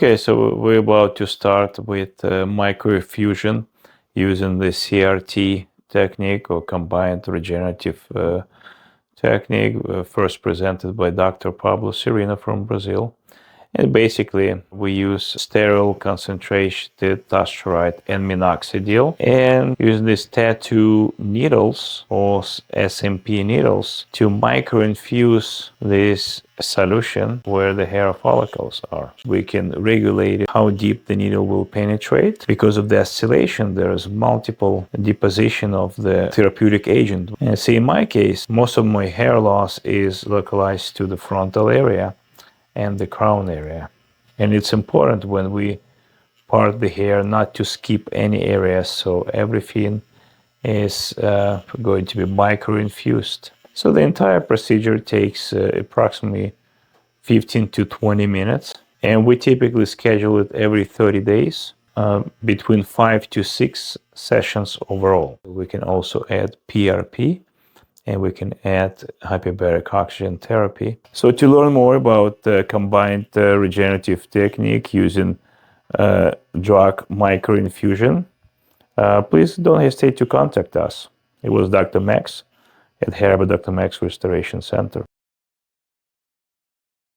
Okay, so we're about to start with micro-infusion using the CRT technique or combined regenerative technique, first presented by Dr. Pablo Serena from Brazil. And basically, we use sterile concentrated tasteride and minoxidil, and use these tattoo needles or SMP needles to micro-infuse this solution where the hair follicles are. We can regulate how deep the needle will penetrate. Because of the oscillation, there is multiple deposition of the therapeutic agent. And see, in my case, most of my hair loss is localized to the frontal area and the crown area. And it's important when we part the hair not to skip any areas, so everything is going to be micro-infused. So the entire procedure takes approximately 15 to 20 minutes, and we typically schedule it every 30 days, between 5 to 6 sessions overall. We can also add PRP, and we can add hyperbaric oxygen therapy. So to learn more about the combined regenerative technique using drug micro-infusion, please don't hesitate to contact us. It was Dr. Max at Dr. Max Restoration Center.